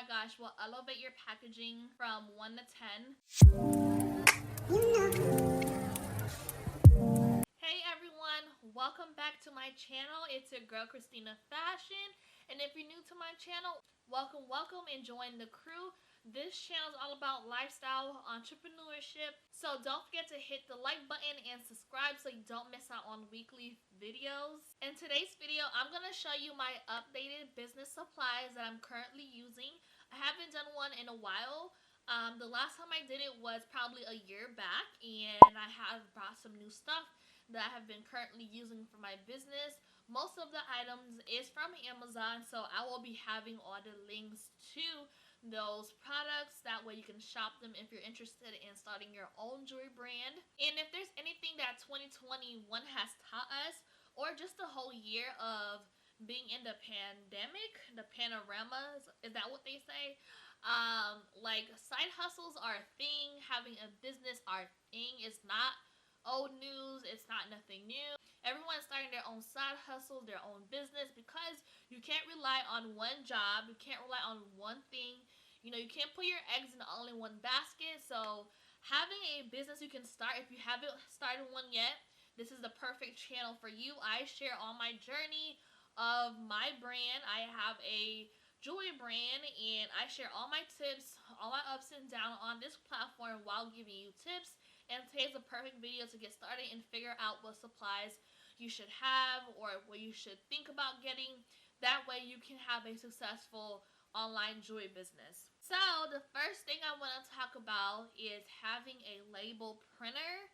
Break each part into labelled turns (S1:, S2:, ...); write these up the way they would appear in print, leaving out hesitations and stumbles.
S1: my gosh will elevate your packaging from 1 to 10. Hey everyone, welcome back to my channel. It's your girl Christina Fashion, and if you're new to my channel, welcome and join the crew. This channel is all about lifestyle entrepreneurship, so don't forget to hit the like button and subscribe so you don't miss out on weekly videos. In today's video, I'm going to show you my updated business supplies that I'm currently using. I haven't done one in a while. The last time I did it was probably a year back, and I have brought some new stuff that I have been currently using for my business. Most of the items is from Amazon, so I will be having all the links to those products. That way you can shop them if you're interested in starting your own jewelry brand. And if there's anything that 2021 has taught us, or just the whole year of being in the pandemic, the panorama, is that what they say? Like side hustles are a thing, having a business are a thing. It's not old news, it's not nothing new. Everyone's starting their own side hustle, their own business, because you can't rely on one job, you can't rely on one thing. You know, you can't put your eggs in only one basket. So having a business you can start, if you haven't started one yet, this is the perfect channel for you. I share all my journey of my brand. I have a jewelry brand, and I share all my tips, all my ups and downs on this platform while giving you tips. And today's a perfect video to get started and figure out what supplies you should have or what you should think about getting. That way you can have a successful online jewelry business. So the first thing I want to talk about is having a label printer.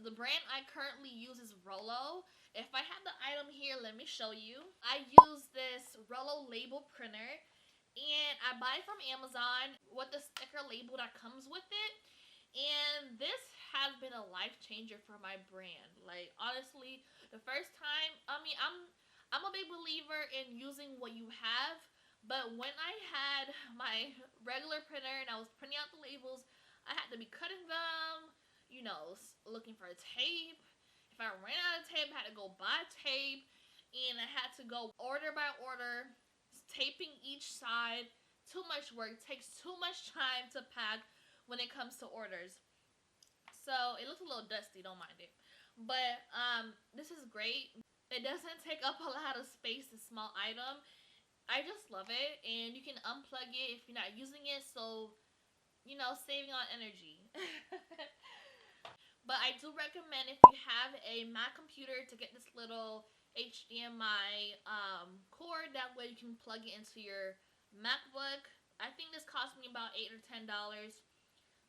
S1: The brand I currently use is Rollo. If I have the item here, let me show you. I use this Rollo label printer, and I buy it from Amazon with the sticker label that comes with it. And this has been a life changer for my brand. Like, honestly, the first time, I'm a big believer in using what you have, but when I had my regular printer and I was printing out the labels, I had to be cutting them, you know, looking for tape. If I ran out of tape, I had to go buy tape, and I had to go order by order, taping each side. Too much work, takes too much time to pack when it comes to orders. So it looks a little dusty, don't mind it. But this is great. It doesn't take up a lot of space, a small item. I just love it, and you can unplug it if you're not using it, so you know, saving on energy. But I do recommend, if you have a Mac computer, to get this little HDMI cord. That way you can plug it into your MacBook. I think this cost me about $8 or $10.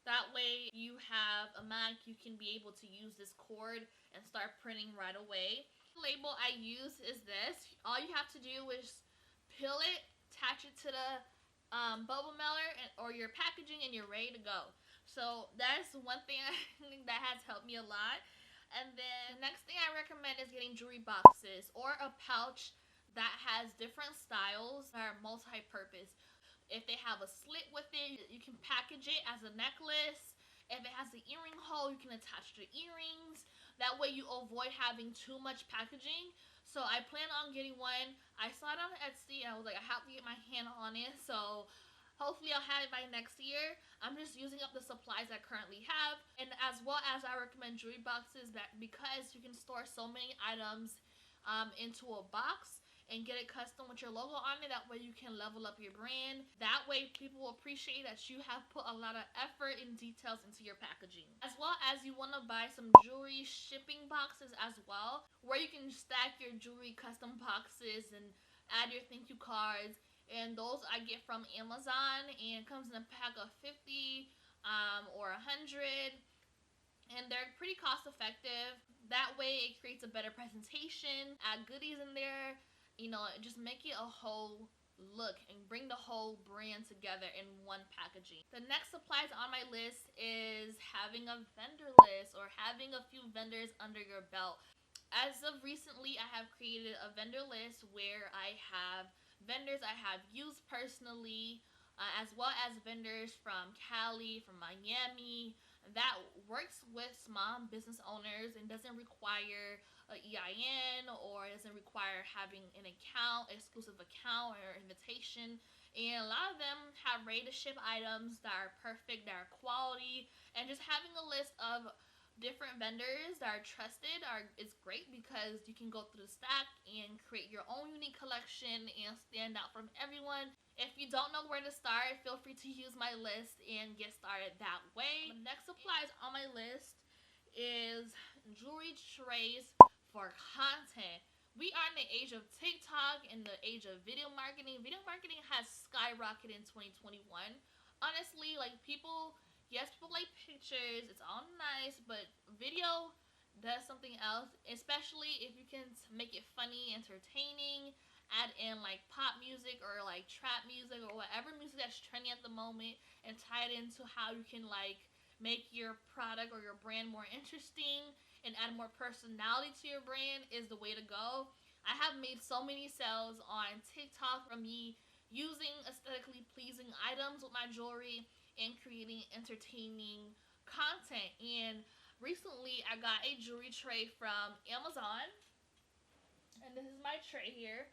S1: That way you have a Mac, you can be able to use this cord and start printing right away. The label I use is this. All you have to do is peel it, attach it to the bubble mailer or your packaging, and you're ready to go. So that's one thing I think that has helped me a lot. And then the next thing I recommend is getting jewelry boxes or a pouch that has different styles that are multi-purpose. If they have a slit with it, you can package it as a necklace. If it has the earring hole, you can attach the earrings. That way you avoid having too much packaging. So I plan on getting one. I saw it on Etsy and I was like, I have to get my hand on it. So hopefully I'll have it by next year. I'm just using up the supplies I currently have. And as well as I recommend jewelry boxes, that because you can store so many items into a box and get it custom with your logo on it. That way you can level up your brand. That way people will appreciate that you have put a lot of effort and details into your packaging. As well as you want to buy some jewelry shipping boxes as well, where you can stack your jewelry custom boxes and add your thank you cards. And those I get from Amazon, and comes in a pack of 50 or 100. And they're pretty cost effective. That way it creates a better presentation. Add goodies in there, you know, just make it a whole look and bring the whole brand together in one packaging. The next supplies on my list is having a vendor list, or having a few vendors under your belt. As of recently, I have created a vendor list where I have vendors I have used personally, as well as vendors from Cali, from Miami, that works with small business owners and doesn't require a EIN, or doesn't require having an account, exclusive account or invitation. And a lot of them have ready to ship items that are perfect, that are quality, and just having a list of different vendors that are trusted is great, because you can go through the stack and create your own unique collection and stand out from everyone. If you don't know where to start, feel free to use my list and get started that way. The next supplies on my list is jewelry trays for content. We are in the age of TikTok, in the age of video marketing. Video marketing has skyrocketed in 2021. Honestly, like, yes, people like pictures, it's all nice, but video does something else, especially if you can make it funny, entertaining, add in like pop music or like trap music or whatever music that's trending at the moment, and tie it into how you can like make your product or your brand more interesting and add more personality to your brand is the way to go. I have made so many sales on TikTok from me using aesthetically pleasing items with my jewelry and creating entertaining content. And recently I got a jewelry tray from Amazon, and this is my tray here.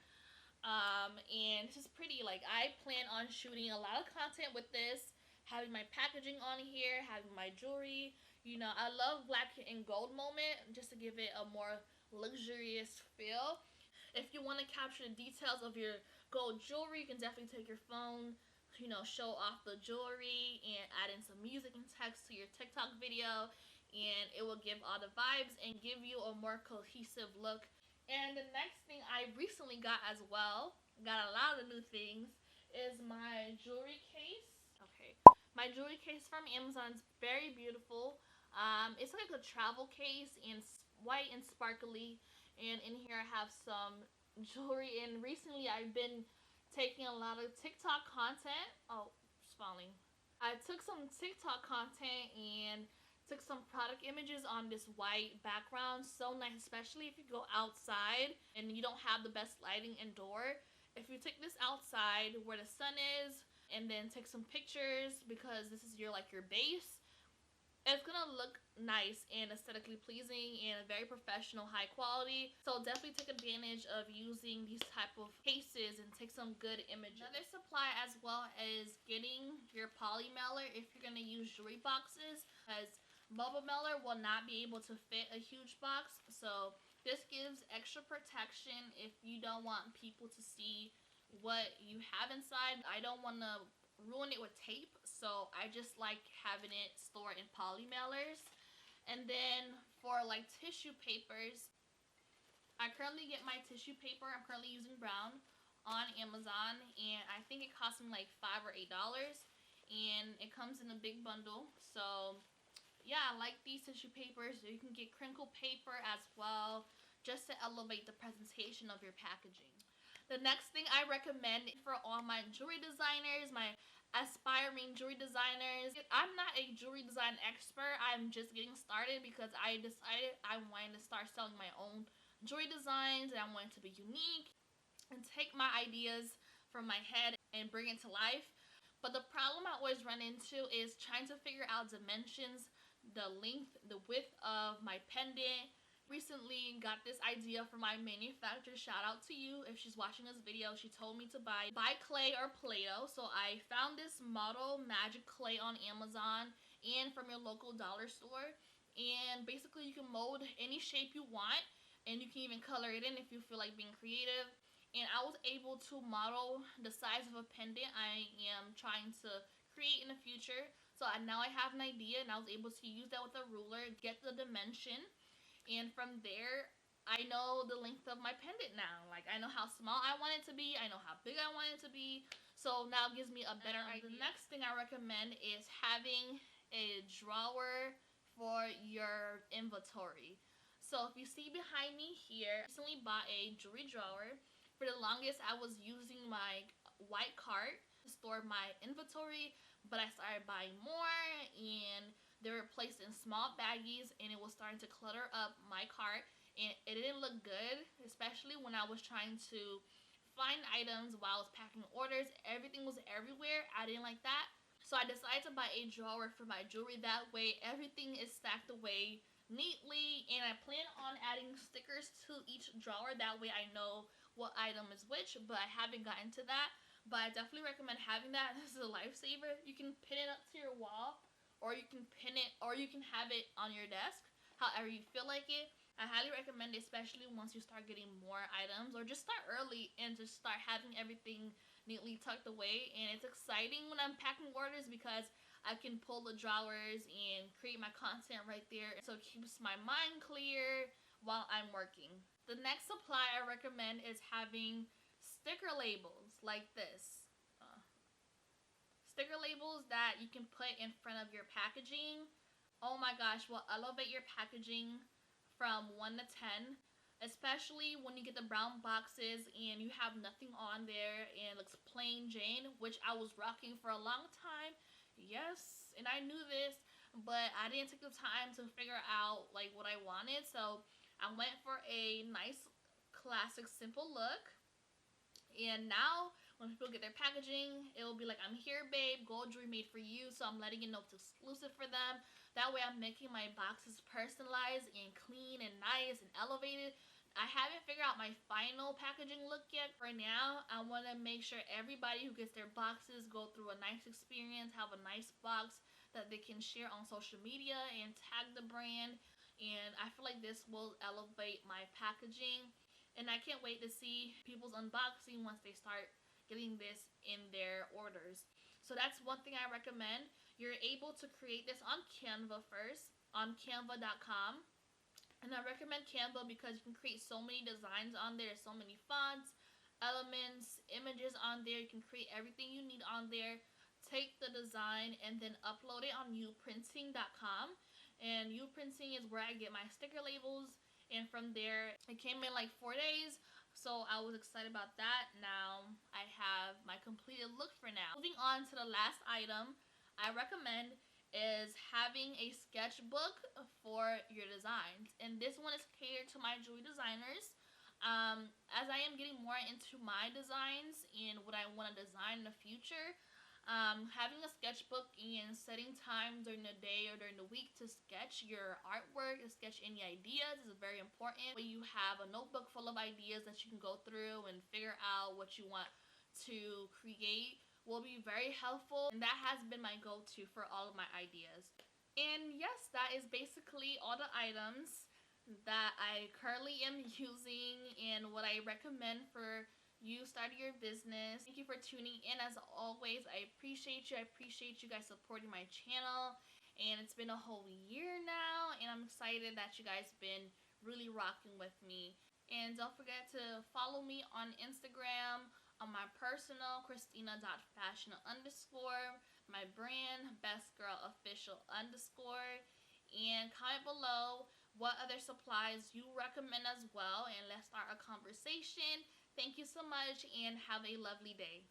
S1: And this is pretty. Like, I plan on shooting a lot of content with this, having my packaging on here, having my jewelry. I love black and gold moment just to give it a more luxurious feel. If you want to capture the details of your gold jewelry, you can definitely take your phone, show off the jewelry and add in some music and text to your TikTok video, and it will give all the vibes and give you a more cohesive look. And the next thing I recently got as well, got a lot of new things, is my jewelry case. Okay, my jewelry case from Amazon is very beautiful. It's like a travel case, and white and sparkly. And in here I have some jewelry. And recently I've been taking a lot of TikTok content. Oh, it's falling. I took some TikTok content and took some product images on this white background. So nice, especially if you go outside and you don't have the best lighting indoor. If you take this outside where the sun is and then take some pictures, because this is your base, it's gonna look nice and aesthetically pleasing and very professional, high quality. So definitely take advantage of using these type of cases and take some good images. Another supply as well is getting your poly mailer if you're gonna use jewelry boxes, because bubble mailer will not be able to fit a huge box. So this gives extra protection if you don't want people to see what you have inside. I don't want to ruin it with tape, so I just like having it stored in poly mailers. And then for like tissue papers, I currently get my tissue paper, I'm currently using brown, on Amazon, and I think it cost me like $5 or $8, and it comes in a big bundle. So yeah, I like these tissue papers. You can get crinkle paper as well, just to elevate the presentation of your packaging. The next thing I recommend for all my jewelry designers, my aspiring jewelry designers. I'm not a jewelry design expert. I'm just getting started because I decided I wanted to start selling my own jewelry designs, and I wanted to be unique and take my ideas from my head and bring it to life. But the problem I always run into is trying to figure out dimensions, the length, the width of my pendant. Recently got this idea from my manufacturer. Shout out to you if she's watching this video. She told me to buy clay or Play-Doh. So I found this model magic clay on Amazon and from your local dollar store. And basically you can mold any shape you want, and you can even color it in if you feel like being creative. And I was able to model the size of a pendant I am trying to create in the future. So now I have an idea, and I was able to use that with a ruler, get the dimension, and from there I know the length of my pendant now. Like, I know how small I want it to be, I know how big I want it to be. So now it gives me a better idea. The next thing I recommend is having a drawer for your inventory. So if you see behind me here, I recently bought a jewelry drawer. For the longest I was using my white cart to store my inventory, but I started buying more, and they were placed in small baggies, and it was starting to clutter up my cart, and it didn't look good, especially when I was trying to find items while I was packing orders. Everything was everywhere. I didn't like that. So I decided to buy a drawer for my jewelry. That way everything is stacked away neatly, and I plan on adding stickers to each drawer. That way I know what item is which, but I haven't gotten to that. But I definitely recommend having that. This is a lifesaver. You can pin it up to your wall, or you can pin it, or you can have it on your desk, however you feel like it. I highly recommend it, especially once you start getting more items, or just start early and just start having everything neatly tucked away. And it's exciting when I'm packing orders because I can pull the drawers and create my content right there, so it keeps my mind clear while I'm working. The next supply I recommend is having sticker labels like this. Sticker labels that you can put in front of your packaging. Oh my gosh, will elevate your packaging from 1 to 10, especially when you get the brown boxes and you have nothing on there and it looks plain Jane, which I was rocking for a long time. Yes, and I knew this, but I didn't take the time to figure out like what I wanted, so I went for a nice classic simple look. And now when people get their packaging, it will be like, I'm here babe, gold jewelry made for you. So I'm letting you know it's exclusive for them. That way I'm making my boxes personalized and clean and nice and elevated. I haven't figured out my final packaging look yet. For now, I want to make sure everybody who gets their boxes go through a nice experience, have a nice box that they can share on social media and tag the brand. And I feel like this will elevate my packaging. And I can't wait to see people's unboxing once they start getting this in their orders. So that's one thing I recommend. You're able to create this on Canva first, on canva.com. And I recommend Canva because you can create so many designs on there. So many fonts, elements, images on there. You can create everything you need on there. Take the design and then upload it on uprinting.com. And uprinting is where I get my sticker labels. And from there, it came in like 4 days. So I was excited about that. Now I have my completed look for now. Moving on to the last item I recommend is having a sketchbook for your designs. And this one is catered to my jewelry designers. As I am getting more into my designs and what I want to design in the future, having a sketchbook and setting time during the day or during the week to sketch your artwork, to sketch any ideas is very important. When you have a notebook full of ideas that you can go through and figure out what you want to create will be very helpful, and that has been my go-to for all of my ideas. And yes, that is basically all the items that I currently am using and what I recommend for you starting your business. Thank you for tuning in. As always, I appreciate you. I appreciate you guys supporting my channel. And it's been a whole year now, and I'm excited that you guys been really rocking with me. And don't forget to follow me on Instagram, on my personal, Christina.fashion_, my brand, bestgirlofficial_, and comment below what other supplies you recommend as well, and let's start a conversation. Thank you so much and have a lovely day.